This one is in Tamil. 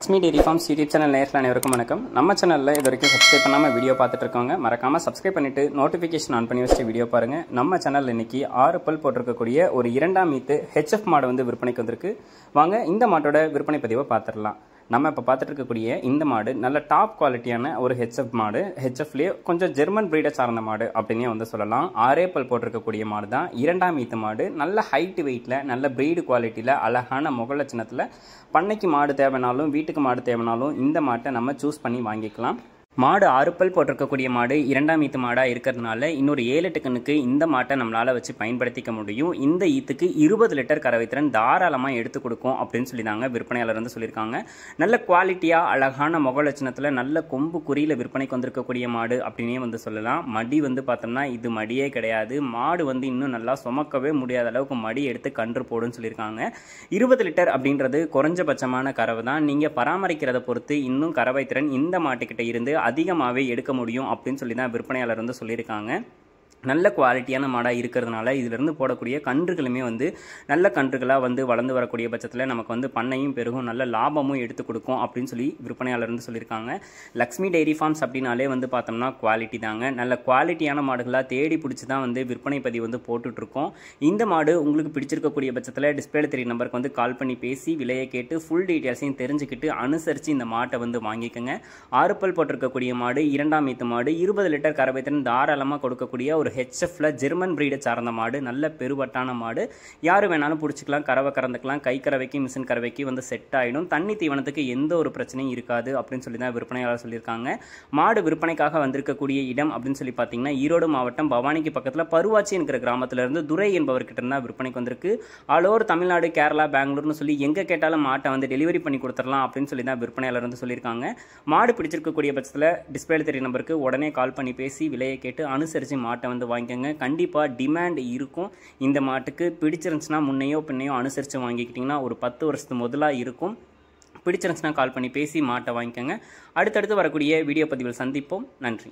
Lakshmi dairy farms YouTube channel நேயர்கள் அனைவருக்கும் வணக்கம். நம்ம சேனலில் இது வரைக்கும் சப்ஸ்கிரைப் பண்ணாமல் வீடியோ பார்த்துட்டு இருக்கவங்க மறக்காமல் சப்ஸ்கிரைப் பண்ணிட்டு நோட்டிஃபிகேஷன் ஆன் பண்ணி வச்சுட்டு வீடியோ பாருங்கள். நம்ம சேனல் இன்னைக்கு 6 பல் போட்டிருக்கக்கூடிய ஒரு 2ஆம் ஈத்து ஹெச்எஃப் மாடு வந்து விற்பனைக்கு வந்திருக்கு. வாங்க இந்த மாட்டோட விற்பனை பதிவை பார்த்துடலாம். நம்ம இப்போ பார்த்துட்டு இருக்கக்கூடிய இந்த மாடு நல்ல டாப் குவாலிட்டியான ஒரு ஹெச்எஃப் மாடு. ஹெச்எஃப்லேயே கொஞ்சம் ஜெர்மன் பிரீடை சார்ந்த மாடு அப்படின்னே வந்து சொல்லலாம். 6 பல் போட்டிருக்கக்கூடிய மாடு தான். 2ஆம் ஈத்து மாடு நல்ல ஹைட் வெயிட்டில் நல்ல பிரீடு குவாலிட்டியில் அழகான முக லட்சணத்தில் பண்ணைக்கு மாடு தேவைனாலும் வீட்டுக்கு மாடு தேவைனாலும் இந்த மாட்டை நம்ம சூஸ் பண்ணி வாங்கிக்கலாம். மாடு 6 பல் போட்டிருக்கக்கூடிய மாடு 2ஆம் ஈத்து மாடாக இருக்கிறதுனால இன்னொரு 7-8 கண்ணுக்கு இந்த மாட்டை நம்மளால் வச்சு பயன்படுத்திக்க முடியும். இந்த ஈத்துக்கு 20 லிட்டர் கறவைத்திறன் தாராளமாக எடுத்து கொடுக்கும் அப்படின்னு சொல்லி தாங்க விற்பனையாளர் வந்து சொல்லியிருக்காங்க. நல்ல குவாலிட்டியாக அழகான முக லட்சணத்தில் நல்ல கொம்பு குறியில் விற்பனைக்கு வந்திருக்கக்கூடிய மாடு அப்படின்னே வந்து சொல்லலாம். மடி வந்து பார்த்தோம்னா இது மடியே கிடையாது. மாடு வந்து இன்னும் நல்லா சுமக்கவே முடியாத அளவுக்கு மடி எடுத்து கன்று போடுன்னு சொல்லியிருக்காங்க. 20 லிட்டர் அப்படின்றது குறைஞ்சபட்சமான கறவை தான். நீங்கள் பராமரிக்கிறத பொறுத்து இன்னும் கறவைத்திறன் இந்த மாட்டுக்கிட்ட இருந்து அதிகமாகவே எடுக்க முடியும் அப்படின்னு சொல்லி தான் விற்பனையாளர் வந்து சொல்லியிருக்காங்க. நல்ல குவாலிட்டியான மாடாக இருக்கிறதுனால இதிலிருந்து போடக்கூடிய கன்றுகளுமே வந்து நல்ல கன்றுகளாக வந்து வளர்ந்து வரக்கூடிய பட்சத்தில் நமக்கு வந்து பண்ணையும் பெருகும், நல்ல லாபமும் எடுத்து கொடுக்கும் அப்படின்னு சொல்லி விற்பனையாளர் வந்து சொல்லியிருக்காங்க. லக்ஷ்மி டெய்ரி ஃபார்ம்ஸ் அப்படின்னாலே வந்து பார்த்தோம்னா குவாலிட்டி தாங்க. நல்ல குவாலிட்டியான மாடுகளாக தேடி பிடிச்சி தான் வந்து விற்பனை பதிவு வந்து போட்டுட்ருக்கோம். இந்த மாடு உங்களுக்கு பிடிச்சிருக்கக்கூடிய பட்சத்தில் டிஸ்பிளேல தெரிய நம்பருக்கு வந்து கால் பண்ணி பேசி விலையை கேட்டு ஃபுல் டீட்டெயில்ஸையும் தெரிஞ்சுக்கிட்டு அனுசரித்து இந்த மாட்டை வந்து வாங்கிக்கோங்க. 6 பல் போட்டிருக்கக்கூடிய மாடு 2ஆம் ஈத்து மாடு 20 லிட்டர் கறவைத்திறன் தாராளமாக கொடுக்கக்கூடிய ஒரு ஹெச்எஃப்ல ஜெர்மன் பிரீடை சார்ந்த மாடு. நல்ல பெருவட்டான மாடு. யார் வேணாலும் பிடிச்சிக்கலாம். கறவை கறந்துக்கலாம். கை கறவைக்கு மிஷின் கறவைக்கு வந்து செட் ஆகிடும். தண்ணி தீவனத்துக்கு எந்த ஒரு பிரச்சனையும் இருக்காது அப்படின்னு சொல்லி தான் விற்பனையாளர் சொல்லியிருக்காங்க. மாடு விற்பனைக்காக வந்திருக்கக்கூடிய இடம் அப்படின்னு சொல்லி பார்த்தீங்கன்னா ஈரோடு மாவட்டம் பவானிக்கு பக்கத்தில் பருவாச்சி என்கிற கிராமத்திலிருந்து துரை என்பவர்கிட்ட இருந்தால் விற்பனைக்கு வந்திருக்கு. ஆல் ஓவர் தமிழ்நாடு, கேரளா, பெங்களூர்னு சொல்லி எங்கே கேட்டாலும் மாட்டை வந்து டெலிவரி பண்ணி கொடுத்துடலாம் அப்படின்னு சொல்லி தான் விற்பனையாளர் வந்து சொல்லியிருக்காங்க. மாடு பிடிச்சிருக்கக்கூடிய பட்சத்தில் டிஸ்பிளேல தெரிய நம்பருக்கு உடனே கால் பண்ணி பேசி விலையை கேட்டு அனுசரித்து மாட்டை வந்து வாங்கிக்கோங்க. கண்டிப்பாக டிமாண்ட் இருக்கும். இந்த மாட்டுக்கு பிடிச்சிருந்துச்சுன்னா முன்னையோ பின்னையோ அனுசரித்து வாங்கிக்கிட்டிங்கன்னா ஒரு 10 வருஷத்து முதலாக இருக்கும். பிடிச்சிருந்துச்சுன்னா கால் பண்ணி பேசி மாட்டை வாங்கிக்கோங்க. அடுத்தடுத்து வரக்கூடிய வீடியோ பதிவில் சந்திப்போம். நன்றி.